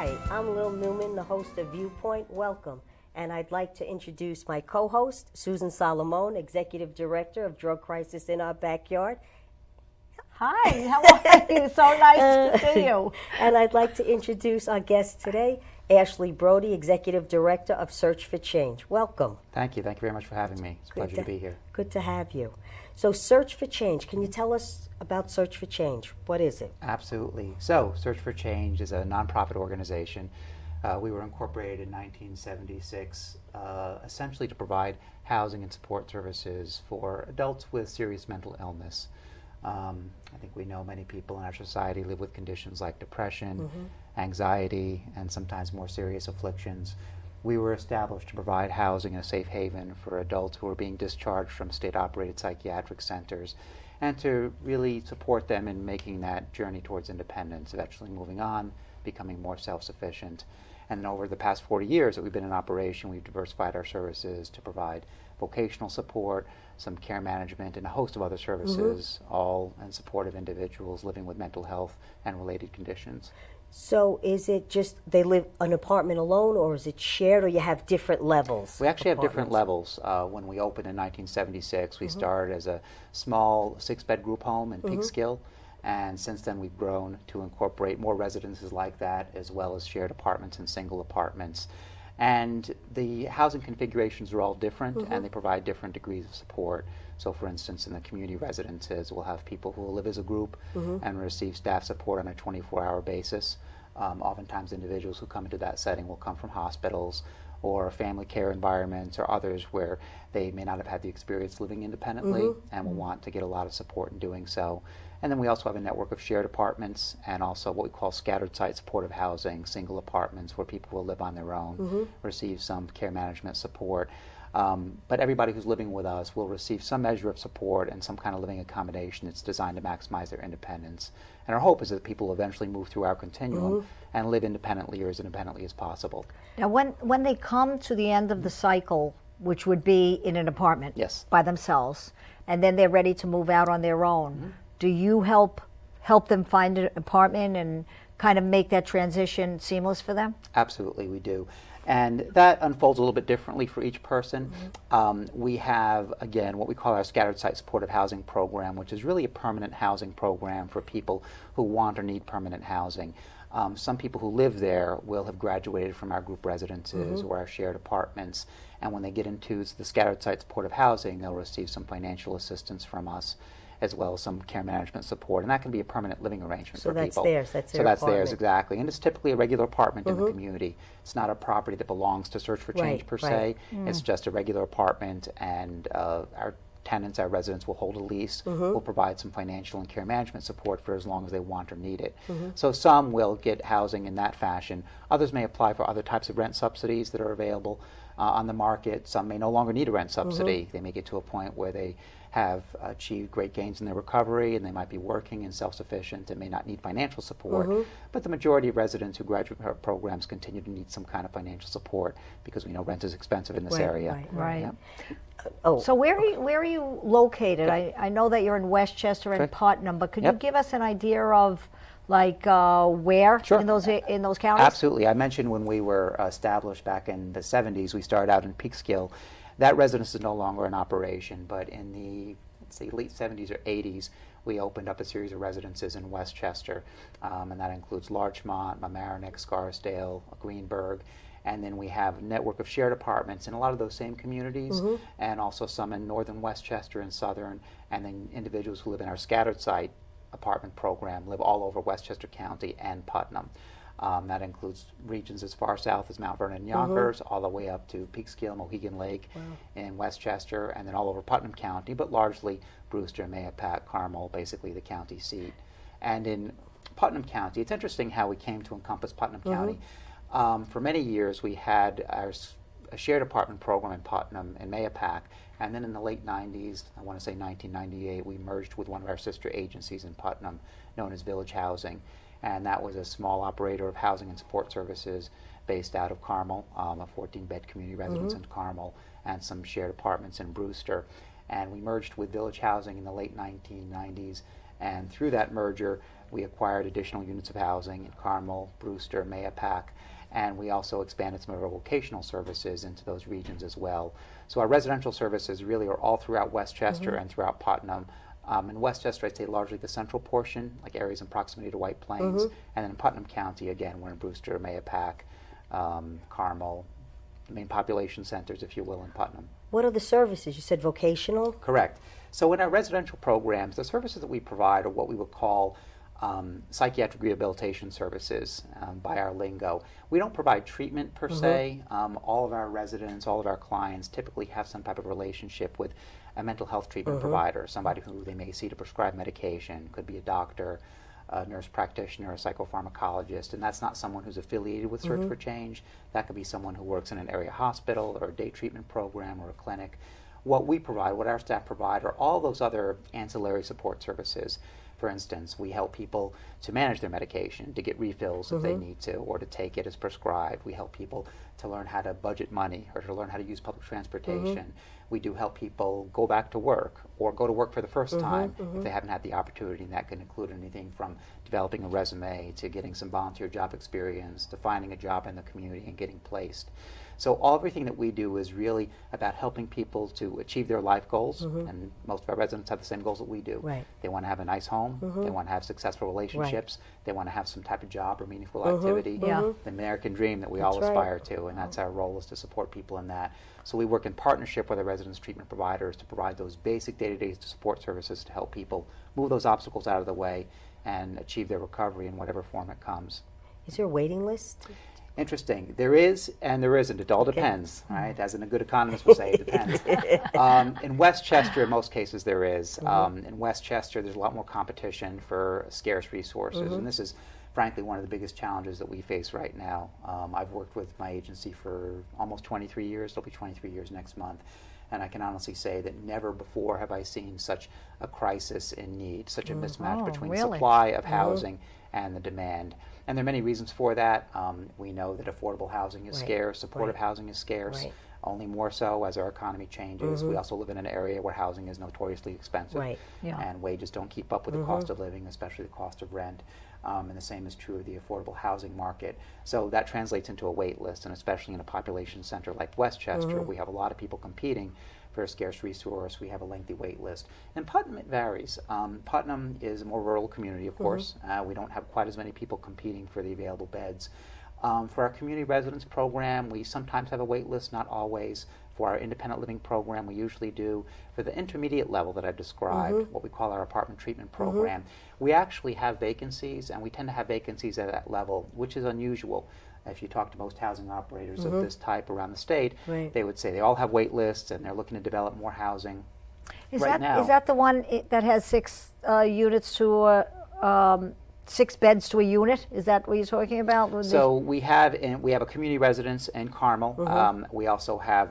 Hi, I'm Lil Neuman, the host of ViewPoint. Welcome. And I'd like to introduce my co-host, Susan Salomone, Executive Director of Drug Crisis in Our Backyard. Hi, how are you? So nice to see you. And I'd like to introduce our guest today, Ashley Brody, Executive Director of Search for Change. Welcome. Thank you. Thank you very much for having me. It's a pleasure to be here. Good to have you. So Search for Change, can you tell us about Search for Change? What is it? Absolutely. So Search for Change is a nonprofit organization. We were incorporated in 1976 essentially to provide housing and support services for adults with serious mental illness. I think we know many people in our society live with conditions like depression, anxiety, and sometimes more serious afflictions. We were established to provide housing and a safe haven for adults who are being discharged from state-operated psychiatric centers and to really support them in making that journey towards independence, eventually moving on, becoming more self-sufficient. And over the past 40 years that we've been in operation, we've diversified our services to provide vocational support, some care management, and a host of other services, all in support of individuals living with mental health and related conditions. So is it just they live an apartment alone, or is it shared, or you have different levels? We actually have different levels. When we opened in 1976, we started as a small 6-bed group home in Peekskill, and since then we've grown to incorporate more residences like that, as well as shared apartments and single apartments. And the housing configurations are all different, and they provide different degrees of support. So for instance, in the community residences, we'll have people who will live as a group and receive staff support on a 24-hour basis. Oftentimes individuals who come into that setting will come from hospitals or family care environments or others where they may not have had the experience living independently and will want to get a lot of support in doing so. And then we also have a network of shared apartments and also what we call scattered site supportive housing, single apartments where people will live on their own, receive some care management support. But everybody who's living with us will receive some measure of support and some kind of living accommodation that's designed to maximize their independence. And our hope is that people will eventually move through our continuum and live independently or as independently as possible. Now, when they come to the end of the cycle, which would be in an apartment by themselves, and then they're ready to move out on their own, do you help them find an apartment and kind of make that transition seamless for them? Absolutely, we do. And that unfolds a little bit differently for each person. We have, again, what we call our Scattered Site Supportive Housing Program, which is really a permanent housing program for people who want or need permanent housing. Some people who live there will have graduated from our group residences or our shared apartments, and when they get into the Scattered Site Supportive Housing, they'll receive some financial assistance from us, as well as some care management support, and that can be a permanent living arrangement for people. So that's theirs, So that's theirs, exactly. And it's typically a regular apartment in the community. It's not a property that belongs to Search for Change per se. It's just a regular apartment, and our tenants, our residents, will hold a lease, will provide some financial and care management support for as long as they want or need it. So some will get housing in that fashion. Others may apply for other types of rent subsidies that are available on the market. Some may no longer need a rent subsidy. They may get to a point where they have achieved great gains in their recovery and they might be working and self-sufficient and may not need financial support. But the majority of residents who graduate from our programs continue to need some kind of financial support because we know rent is expensive in this area. Right. So where are you located? I know that you're in Westchester and Putnam, but could you give us an idea of like where in those counties? Absolutely. I mentioned when we were established back in the 70s, we started out in Peekskill. That residence is no longer in operation, but in the, let's say, late 70s or 80s, we opened up a series of residences in Westchester, and that includes Larchmont, Mamaroneck, Scarsdale, Greenburgh, and then we have a network of shared apartments in a lot of those same communities, and also some in northern Westchester and southern, and then individuals who live in our scattered site apartment program live all over Westchester County and Putnam. That includes regions as far south as Mount Vernon and Yonkers, all the way up to Peekskill, Mohegan Lake in Westchester, and then all over Putnam County, but largely Brewster, Mahopac, Carmel, basically the county seat. And in Putnam County, it's interesting how we came to encompass Putnam County. For many years, we had a shared apartment program in Putnam and Mahopac, and then in the late 90s, I want to say 1998, we merged with one of our sister agencies in Putnam, known as Village Housing. And that was a small operator of housing and support services based out of Carmel, a 14-bed community residence in Carmel, and some shared apartments in Brewster. And we merged with Village Housing in the late 1990s, and through that merger, We acquired additional units of housing in Carmel, Brewster, Mahopac, and we also expanded some of our vocational services into those regions as well. So our residential services really are all throughout Westchester and throughout Putnam. In Westchester, I'd say largely the central portion, like areas in proximity to White Plains, and then in Putnam County, again, we're in Brewster, Mahopac, Carmel, the main population centers, if you will, in Putnam. What are the services? You said vocational? Correct. So in our residential programs, the services that we provide are what we would call psychiatric rehabilitation services by our lingo. We don't provide treatment per se. All of our residents, all of our clients typically have some type of relationship with a mental health treatment provider, somebody who they may see to prescribe medication, could be a doctor, a nurse practitioner, a psychopharmacologist, and that's not someone who's affiliated with Search for Change. That could be someone who works in an area hospital or a day treatment program or a clinic. What we provide, what our staff provide, are all those other ancillary support services. For instance, we help people to manage their medication, to get refills if they need to, or to take it as prescribed. We help people to learn how to budget money or to learn how to use public transportation. We do help people go back to work or go to work for the first time if they haven't had the opportunity, and that can include anything from developing a resume to getting some volunteer job experience to finding a job in the community and getting placed. So everything that we do is really about helping people to achieve their life goals, and most of our residents have the same goals that we do. Right. They want to have a nice home, they want to have successful relationships, they want to have some type of job or meaningful activity, the American dream that we all aspire to, and that's our role, is to support people in that. So we work in partnership with our residents treatment providers to provide those basic day-to-day support services to help people move those obstacles out of the way and achieve their recovery in whatever form it comes. Is there a waiting list? Interesting. There is and there isn't. It all depends, right? As in a good economist would say, it depends. In Westchester, in most cases, there is. In Westchester, there's a lot more competition for scarce resources, and this is, frankly, one of the biggest challenges that we face right now. I've worked with my agency for almost 23 years. It'll be 23 years next month. And I can honestly say that never before have I seen such a crisis in need, such a mismatch between supply of housing and the demand. And there are many reasons for that. We know that affordable housing is scarce, supportive housing is scarce, only more so as our economy changes. We also live in an area where housing is notoriously expensive, and wages don't keep up with the cost of living, especially the cost of rent. And the same is true of the affordable housing market. So that translates into a wait list, and especially in a population center like Westchester, we have a lot of people competing for a scarce resource. We have a lengthy wait list. In Putnam, it varies. Putnam is a more rural community, of course. We don't have quite as many people competing for the available beds. For our community residence program, we sometimes have a wait list, not always. For our independent living program, we usually do. For the intermediate level that I've described, what we call our apartment treatment program, we actually have vacancies, and we tend to have vacancies at that level, which is unusual. If you talk to most housing operators of this type around the state, they would say they all have wait lists and they're looking to develop more housing. Is that the one that has 6 units to 6 beds to a unit? Is that what you're talking about? So we have a community residence in Carmel. We also have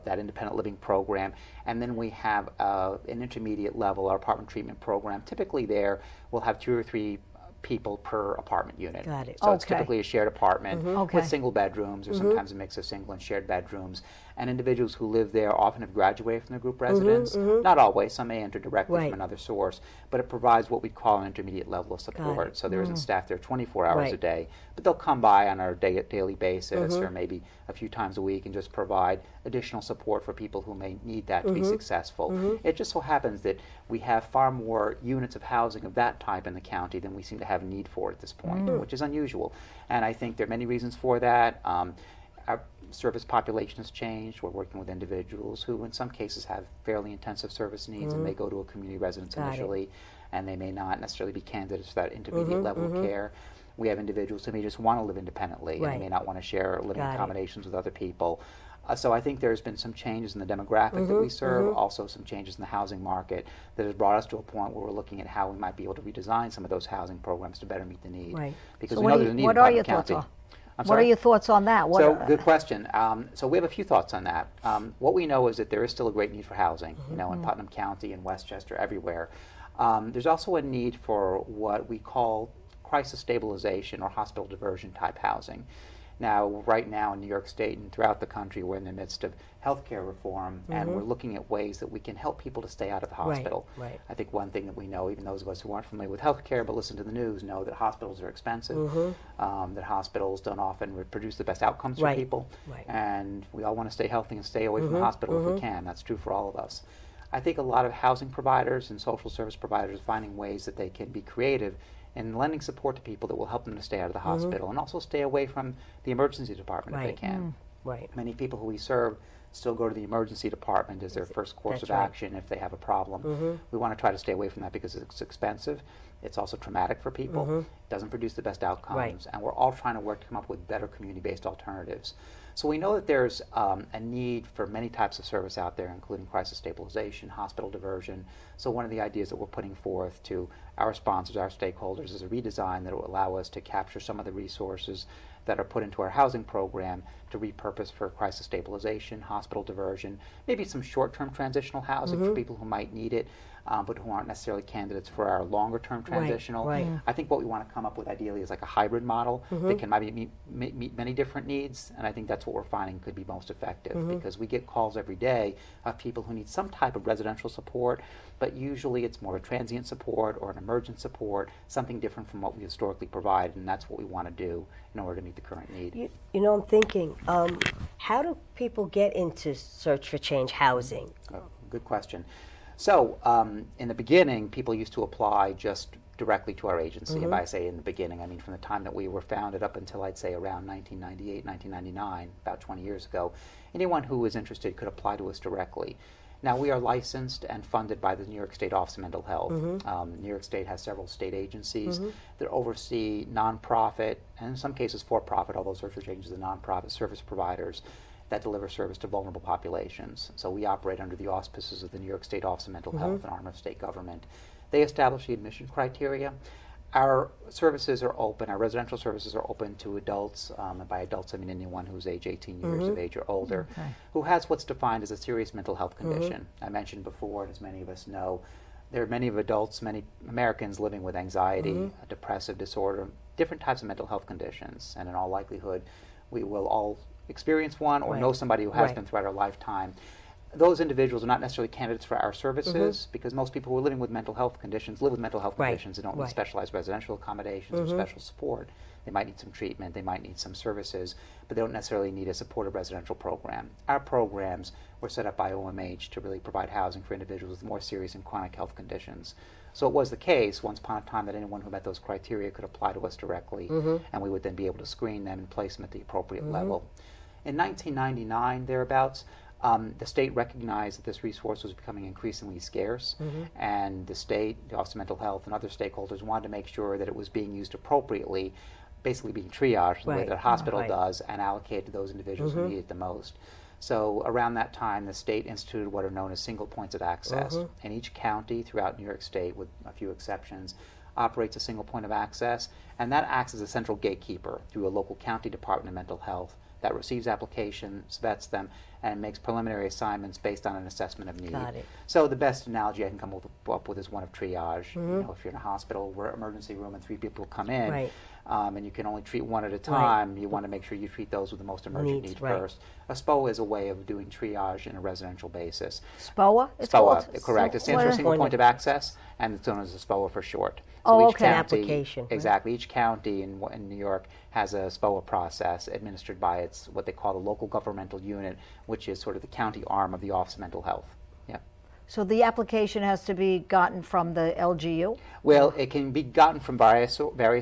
that independent living program, and then we have an intermediate level, our apartment treatment program. Typically, there we'll have 2 or 3 people per apartment unit. Got it. So it's typically a shared apartment with single bedrooms, or sometimes a mix of single and shared bedrooms. And individuals who live there often have graduated from the group residence. Not always. Some may enter directly from another source. But it provides what we call an intermediate level of support. So there isn't staff there 24 hours a day. But they'll come by on a daily basis or maybe a few times a week and just provide additional support for people who may need that to be successful. It just so happens that we have far more units of housing of that type in the county than we seem to have a need for at this point, which is unusual. And I think there are many reasons for that. Our service population has changed. We're working with individuals who in some cases have fairly intensive service needs and may go to a community residence initially, and they may not necessarily be candidates for that intermediate level of care. We have individuals who may just want to live independently and may not want to share living accommodations with other people. So I think there's been some changes in the demographic that we serve, also some changes in the housing market that has brought us to a point where we're looking at how we might be able to redesign some of those housing programs to better meet the need. Because we know there's a need in Putnam County. What are your thoughts on that? Good question. So we have a few thoughts on that. What we know is that there is still a great need for housing, in Putnam County and Westchester, everywhere. There's also a need for what we call crisis stabilization or hospital diversion type housing. Now, right now in New York State and throughout the country, we're in the midst of healthcare reform, and we're looking at ways that we can help people to stay out of the hospital. Right. I think one thing that we know, even those of us who aren't familiar with healthcare but listen to the news, know that hospitals are expensive, that hospitals don't often produce the best outcomes for people, and we all want to stay healthy and stay away from the hospital if we can. That's true for all of us. I think a lot of housing providers and social service providers are finding ways that they can be creative in lending support to people that will help them to stay out of the hospital and also stay away from the emergency department if they can. Many people who we serve still go to the emergency department as their first course of action if they have a problem. We want to try to stay away from that because it's expensive. It's also traumatic for people. It doesn't produce the best outcomes. And we're all trying to work to come up with better community-based alternatives. So we know that there's a need for many types of service out there, including crisis stabilization, hospital diversion. So one of the ideas that we're putting forth to our sponsors, our stakeholders, is a redesign that will allow us to capture some of the resources that are put into our housing program to repurpose for crisis stabilization, hospital diversion, maybe some short-term transitional housing for people who might need it, but who aren't necessarily candidates for our longer-term transitional. I think what we want to come up with ideally is like a hybrid model that can maybe meet many different needs, and I think that's what we're finding could be most effective because we get calls every day of people who need some type of residential support, but usually it's more a transient support or an emergent support, something different from what we historically provide, and that's what we want to do in order to meet the current need. You know, I'm thinking, how do people get into search for change housing? Good question. So in the beginning, people used to apply just directly to our agency. And by I say in the beginning, I mean from the time that we were founded up until I'd say around 1998, 1999, about 20 years ago. Anyone who was interested could apply to us directly. Now, we are licensed and funded by the New York State Office of Mental Health. New York State has several state agencies that oversee nonprofit, and in some cases for-profit, although search for change is a nonprofit, service providers that deliver service to vulnerable populations. So we operate under the auspices of the New York State Office of Mental Health, an arm of state government. They establish the admission criteria. Our services are open, our residential services are open to adults, and by adults I mean anyone who's age 18 years of age or older, who has what's defined as a serious mental health condition. I mentioned before, and as many of us know, there are many adults, many Americans living with anxiety, a depressive disorder, different types of mental health conditions, and in all likelihood we will all experience one or know somebody who has been throughout our lifetime. Those individuals are not necessarily candidates for our services because most people who are living with mental health conditions live with mental health conditions. They don't need specialized residential accommodations or special support. They might need some treatment, they might need some services, but they don't necessarily need a supportive residential program. Our programs were set up by OMH to really provide housing for individuals with more serious and chronic health conditions. So it was the case once upon a time that anyone who met those criteria could apply to us directly, and we would then be able to screen them and place them at the appropriate level. In 1999, thereabouts, the state recognized that this resource was becoming increasingly scarce, and the state, the Office of Mental Health, and other stakeholders wanted to make sure that it was being used appropriately, basically being triaged the way that a hospital does, and allocated to those individuals who need it the most. So around that time, the state instituted what are known as single points of access, and each county throughout New York State, with a few exceptions, operates a single point of access, and that acts as a central gatekeeper through a local county department of mental health that receives applications, vets them, and makes preliminary assignments based on an assessment of need. Got it. So the best analogy I can come up with is one of triage. You know, if you're in a hospital where emergency room and 3 people come in, and you can only treat one at a time, you want to make sure you treat those with the most emergent need first. A SPOA is a way of doing triage in a residential basis. SPOA? SPOA, correct. It stands for single point of access, and it's known as a SPOA for short. So each county, application. Exactly. Each county in New York has a SPOA process administered by its what they call the local governmental unit, which is sort of the county arm of the Office of Mental Health. So the application has to be gotten from the LGU? Well, it can be gotten from various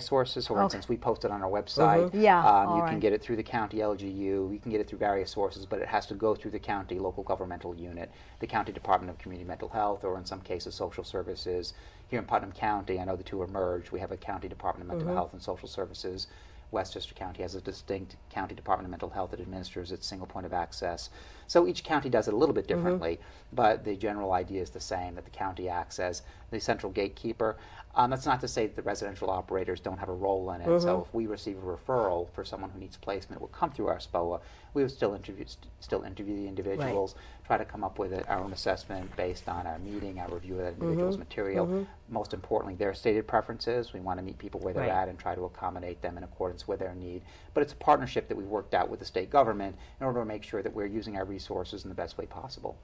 sources. For instance, we post it on our website. You can get it through the county LGU. You can get it through various sources, but it has to go through the county local governmental unit, the county Department of Community Mental Health, or in some cases social services. Here in Putnam County, I know the two are merged. We have a county Department of Mental Health and Social Services. Westchester County has a distinct county Department of Mental Health that administers its single point of access. So each county does it a little bit differently, but the general idea is the same, that the county acts as the central gatekeeper. That's not to say that the residential operators don't have a role in it. So if we receive a referral for someone who needs placement, it will come through our SPOA. We would still interview the individuals, try to come up with our own assessment based on our meeting, our review of that individual's material. Most importantly, their stated preferences. We want to meet people where they're at and try to accommodate them in accordance accordance with their need. But it's a partnership that we've worked out with the state government in order to make sure that we're using our resources in the best way possible.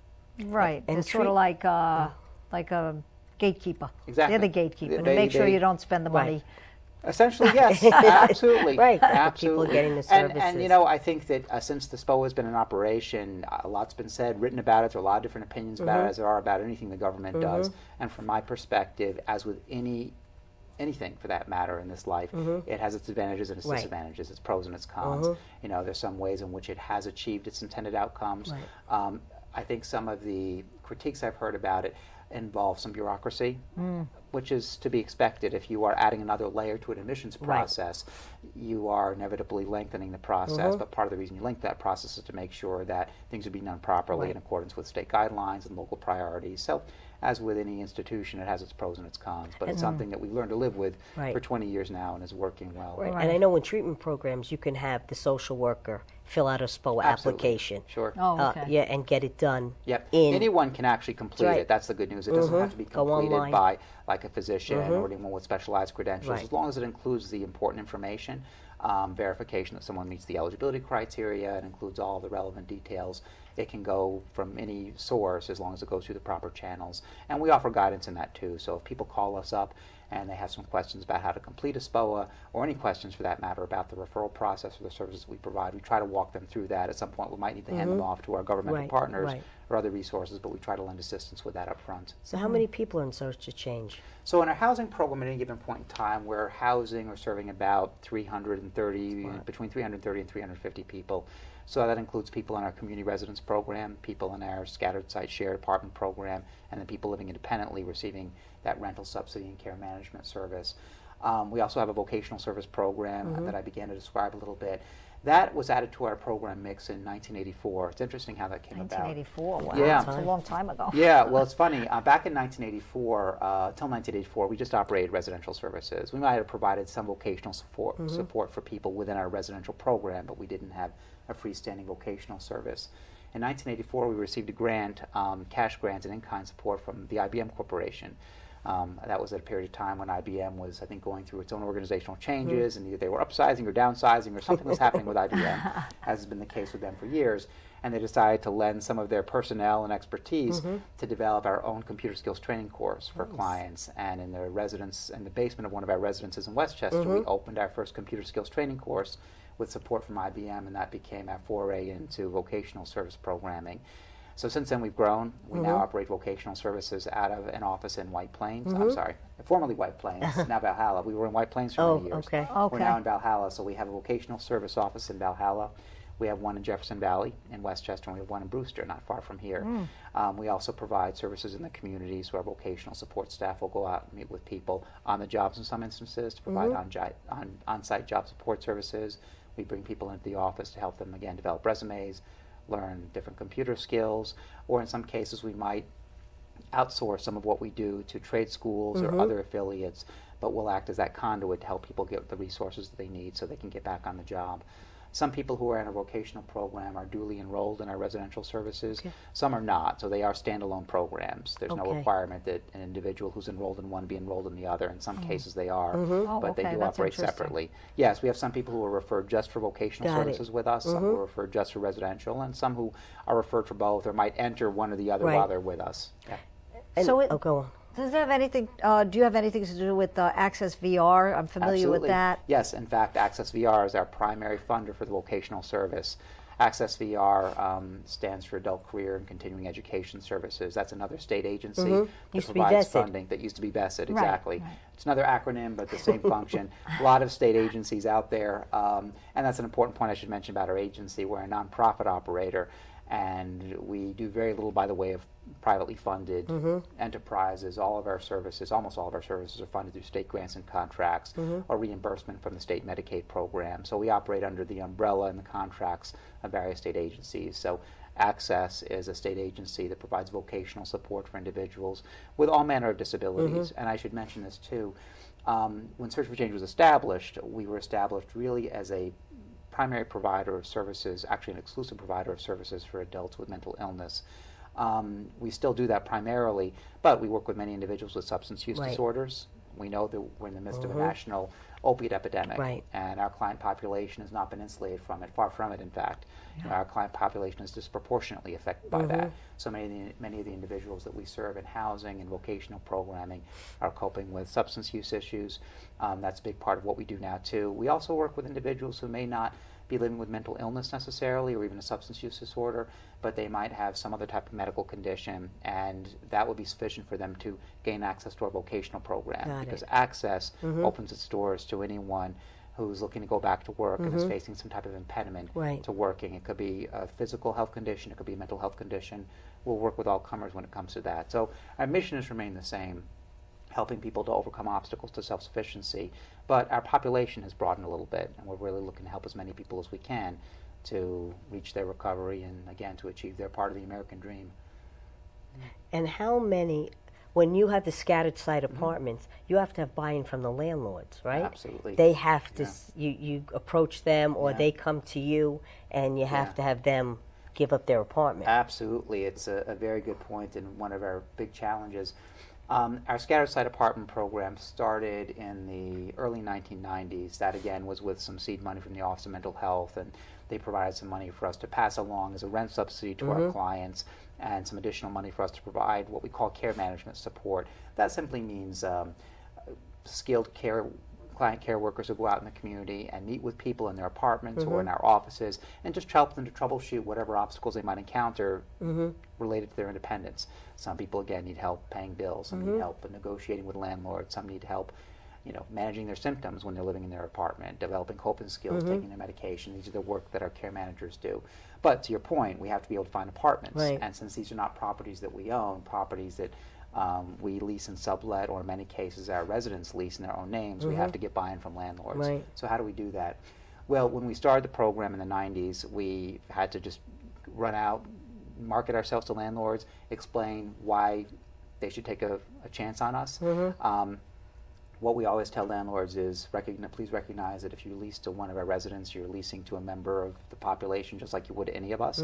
Right. And it's sort of like a gatekeeper. Exactly. They're the gatekeeper to make sure you don't spend the money. Essentially, yes, absolutely. Right, absolutely. people getting the services. And you know, I think that since the SPOA has been in operation, a lot's been said, written about it. There are a lot of different opinions about it, as there are about anything the government does. And from my perspective, as with anything for that matter in this life, it has its advantages and its disadvantages, its pros and its cons. You know, there's some ways in which it has achieved its intended outcomes. I think some of the critiques I've heard about it involve some bureaucracy, which is to be expected. If you are adding another layer to an admissions process, you are inevitably lengthening the process, but part of the reason you lengthen that process is to make sure that things are being done properly in accordance with state guidelines and local priorities. So, as with any institution, it has its pros and its cons, but it's something that we've learned to live with for 20 years now and is working well. And I know in treatment programs, you can have the social worker fill out a SPOA application. Sure. And get it done. Anyone can actually complete it. That's the good news. It doesn't have to be completed by like a physician or anyone with specialized credentials, as long as it includes the important information, verification that someone meets the eligibility criteria, and includes all the relevant details. It can go from any source as long as it goes through the proper channels. And we offer guidance in that too. So if people call us up and they have some questions about how to complete a SPOA, or any questions for that matter about the referral process or the services we provide, we try to walk them through that. At some point we might need to hand them off to our governmental partners or other resources, but we try to lend assistance with that up front. So how many people are in search of change? So in our housing program at any given point in time, we're housing or serving about 330, between 330 and 350 people. So that includes people in our community residence program, people in our scattered site shared apartment program, and then people living independently receiving that rental subsidy and care management service. We also have a vocational service program that I began to describe a little bit. That was added to our program mix in 1984. It's interesting how that came about. 1984, wow. Yeah. That's a long time ago. Yeah, well, it's funny. Back in 1984, till 1984, we just operated residential services. We might have provided some vocational support for people within our residential program, but we didn't have a freestanding vocational service. In 1984, we received a grant, cash grant and in-kind support from the IBM Corporation. That was at a period of time when IBM was, I think, going through its own organizational changes, and either they were upsizing or downsizing or something was happening with IBM, as has been the case with them for years. And they decided to lend some of their personnel and expertise to develop our own computer skills training course for clients. And in the basement of one of our residences in Westchester, we opened our first computer skills training course with support from IBM, and that became our foray into vocational service programming. So since then we've grown. We now operate vocational services out of an office in White Plains. I'm sorry, formerly White Plains, now Valhalla. We were in White Plains for many years. We're now in Valhalla, so we have a vocational service office in Valhalla. We have one in Jefferson Valley in Westchester, and we have one in Brewster, not far from here. We also provide services in the community, so our vocational support staff will go out and meet with people on the jobs in some instances to provide on-site job support services. We bring people into the office to help them, again, develop resumes, learn different computer skills, or in some cases we might outsource some of what we do to trade schools or other affiliates, but we'll act as that conduit to help people get the resources that they need so they can get back on the job. Some people who are in a vocational program are duly enrolled in our residential services. Some are not, so they are standalone programs. There's no requirement that an individual who's enrolled in one be enrolled in the other. In some cases they are, but they do operate separately. Yes, we have some people who are referred just for vocational services with us, some who are referred just for residential, and some who are referred for both or might enter one or the other while they're with us. So go on. Does it have anything? Do you have anything to do with Access VR? I'm familiar with that. Yes, in fact, Access VR is our primary funder for the vocational service. Access VR stands for Adult Career and Continuing Education Services. That's another state agency that provides funding that used to be vested. Exactly. It's another acronym, but the same function. A lot of state agencies out there, and that's an important point I should mention about our agency. We're a nonprofit operator, and we do very little by the way of privately funded enterprises. All of our services, almost all of our services, are funded through state grants and contracts or reimbursement from the state Medicaid program. So we operate under the umbrella and the contracts of various state agencies. So Access is a state agency that provides vocational support for individuals with all manner of disabilities. And I should mention this too. When Search for Change was established, we were established really as a primary provider of services, actually an exclusive provider of services for adults with mental illness. We still do that primarily, but we work with many individuals with substance use disorders. We know that we're in the midst of a national opiate epidemic. Right. And our client population has not been insulated from it, far from it, in fact. Our client population is disproportionately affected by that. So many of the individuals that we serve in housing and vocational programming are coping with substance use issues. That's a big part of what we do now, too. We also work with individuals who may not be living with mental illness necessarily, or even a substance use disorder, but they might have some other type of medical condition, and that would be sufficient for them to gain access to our vocational program. Because access opens its doors to anyone who's looking to go back to work and is facing some type of impediment to working. It could be a physical health condition, it could be a mental health condition. We'll work with all comers when it comes to that. So our mission has remained the same, helping people to overcome obstacles to self-sufficiency. But our population has broadened a little bit, and we're really looking to help as many people as we can to reach their recovery and, again, to achieve their part of the American dream. And how many, when you have the scattered site apartments, you have to have buy-in from the landlords, right? Absolutely. They have to, you approach them, or they come to you, and you have to have them give up their apartment. Absolutely. It's a very good point, and one of our big challenges. Our scattered site apartment program started in the early 1990s. That, again, was with some seed money from the Office of Mental Health, and they provided some money for us to pass along as a rent subsidy to our clients, and some additional money for us to provide what we call care management support. That simply means skilled client care workers who go out in the community and meet with people in their apartments or in our offices and just help them to troubleshoot whatever obstacles they might encounter related to their independence. Some people, again, need help paying bills. Some need help negotiating with landlords. Some need help, managing their symptoms when they're living in their apartment, developing coping skills, taking their medication. These are the work that our care managers do. But to your point, we have to be able to find apartments. And since these are not properties that we own, properties that we lease and sublet, or in many cases our residents lease in their own names, we have to get buy-in from landlords. So how do we do that? Well, when we started the program in the 90s, we had to just run out, market ourselves to landlords, explain why they should take a chance on us. What we always tell landlords is, please recognize that if you lease to one of our residents, you're leasing to a member of the population, just like you would any of us.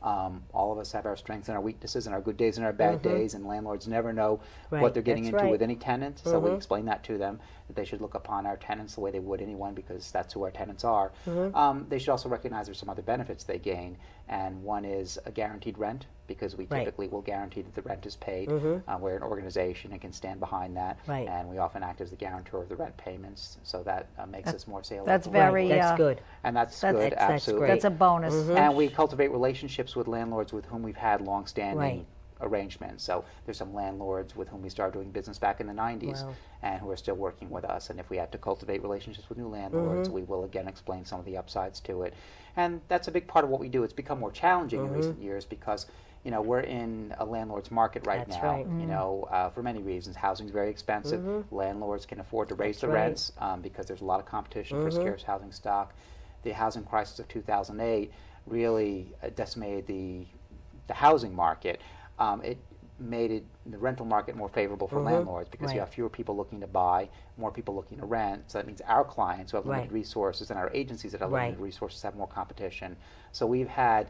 All of us have our strengths and our weaknesses and our good days and our bad days, and landlords never know what they're getting into with any tenant. So we explain that to them, that they should look upon our tenants the way they would anyone, because that's who our tenants are. They should also recognize there's some other benefits they gain, and one is a guaranteed rent, because we typically will guarantee that the rent is paid. We're an organization and can stand behind that, and we often act as the guarantor of the rent payments, so that makes us more saleable. That's very that's good. And that's good, absolutely. That's a bonus. And we cultivate relationships with landlords with whom we've had long-standing arrangements. So there's some landlords with whom we started doing business back in the 90s and who are still working with us. And if we have to cultivate relationships with new landlords, we will again explain some of the upsides to it. And that's a big part of what we do. It's become more challenging in recent years because we're in a landlord's market right now. For many reasons. Housing's very expensive. Landlords can afford to raise the rents because there's a lot of competition for scarce housing stock. The housing crisis of 2008 really decimated the housing market. It made the rental market more favorable for landlords because you have fewer people looking to buy, more people looking to rent. So that means our clients who have limited resources and our agencies that have limited resources have more competition. So we've had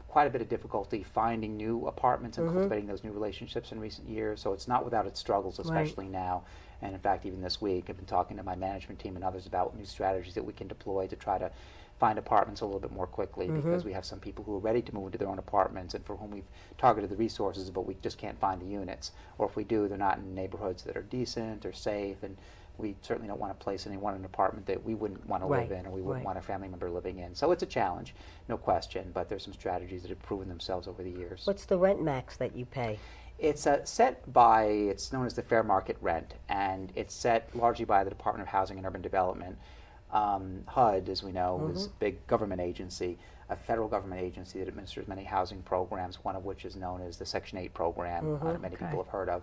quite a bit of difficulty finding new apartments and cultivating those new relationships in recent years. So it's not without its struggles, especially now. And in fact, even this week, I've been talking to my management team and others about new strategies that we can deploy to try to find apartments a little bit more quickly because we have some people who are ready to move into their own apartments and for whom we've targeted the resources, but we just can't find the units. Or if we do, they're not in neighborhoods that are decent or safe, and we certainly don't want to place anyone in an apartment that we wouldn't want to live in or we wouldn't want a family member living in. So it's a challenge, no question, but there's some strategies that have proven themselves over the years. What's the rent max that you pay? It's set by, it's known as the fair market rent, and it's set largely by the Department of Housing and Urban Development. HUD, as we know, is a big government agency, a federal government agency that administers many housing programs, one of which is known as the Section 8 program, that many people have heard of.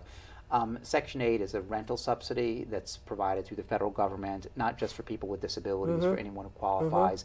Section 8 is a rental subsidy that's provided through the federal government, not just for people with disabilities, for anyone who qualifies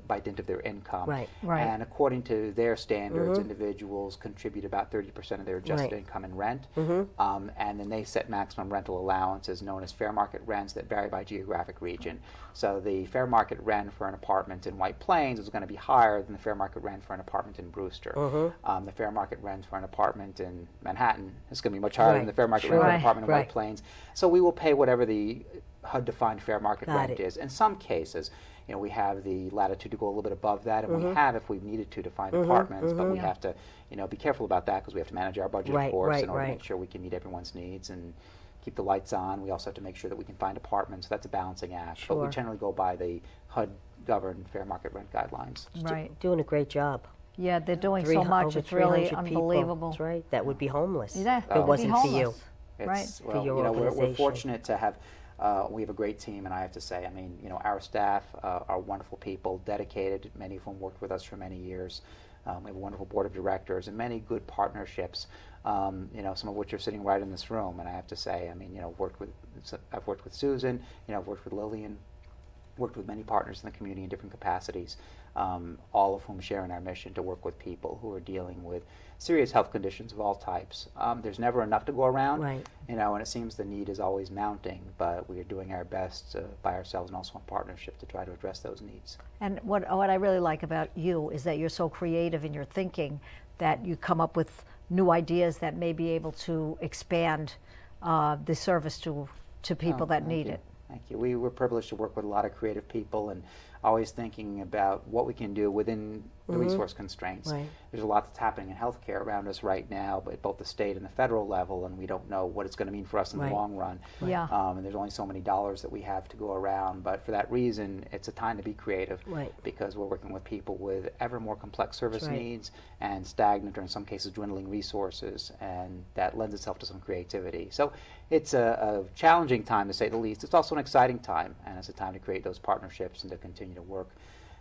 by dint of their income. And according to their standards, individuals contribute about 30% of their adjusted income in rent. And then they set maximum rental allowances known as fair market rents that vary by geographic region. So the fair market rent for an apartment in White Plains is going to be higher than the fair market rent for an apartment in Brewster. The fair market rent for an apartment in Manhattan is going to be much higher than the fair market rent for an apartment in White Plains. So we will pay whatever the HUD-defined fair market Got rent it. is. In some cases, we have the latitude to go a little bit above that, and we have, if we needed to find apartments, but we have to, be careful about that because we have to manage our budget, of course, in order to make sure we can meet everyone's needs and keep the lights on. We also have to make sure that we can find apartments. That's a balancing act. But we generally go by the HUD-governed fair market rent guidelines. Right. Doing a great job. Yeah, they're doing so much. Over It's really 300 people. unbelievable. That's right. That would be homeless. Yeah, if it wasn't for you. Right. Well, for your we're organization. fortunate to have, we have a great team, and I have to say, our staff are wonderful people, dedicated, many of whom worked with us for many years. We have a wonderful board of directors and many good partnerships, some of which are sitting right in this room. And I have to say, I've worked with Susan, I've worked with Lillian, worked with many partners in the community in different capacities, all of whom share in our mission to work with people who are dealing with serious health conditions of all types. There's never enough to go around, and it seems the need is always mounting, but we are doing our best by ourselves and also in partnership to try to address those needs. And what I really like about you is that you're so creative in your thinking that you come up with new ideas that may be able to expand the service to people that need it. Thank you. We were privileged to work with a lot of creative people and always thinking about what we can do within the resource constraints. Right. There's a lot that's happening in healthcare around us right now, but at both the state and the federal level, and we don't know what it's going to mean for us in the long run. Yeah. And there's only so many dollars that we have to go around, but for that reason, it's a time to be creative because we're working with people with ever more complex service needs and stagnant or in some cases dwindling resources, and that lends itself to some creativity. So it's a challenging time to say the least. It's also an exciting time, and it's a time to create those partnerships and to continue to work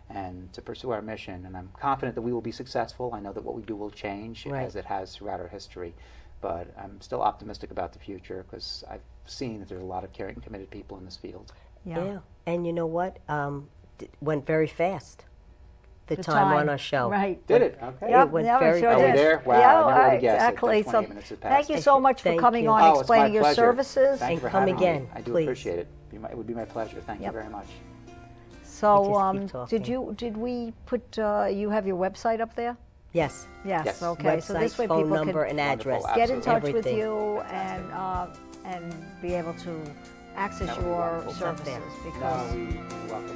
and to pursue our mission. And I'm confident that we will be successful. I know that what we do will change as it has throughout our history, but I'm still optimistic about the future because I've seen that there's a lot of caring and committed people in this field. Yeah. And you know what? Went very fast. The time on our show. Right. Did it? Okay. Yep. It went Yeah, very sure Are we did. there? Wow, Yeah, I never would have guessed exactly. that 28 minutes had passed. Thank you so much for Thank coming you. on, Oh, it's my explaining your pleasure. services. Thank you for And come having again, me. I do please. appreciate it. It would be my pleasure. Thank you very much. So, We just keep talking. did we put, you have your website up there? Yes. Yes. Okay. So Website, this way phone people number, can and address. Wonderful. get in touch with Everything. you and be able to access That would be your wonderful. services because You're welcome.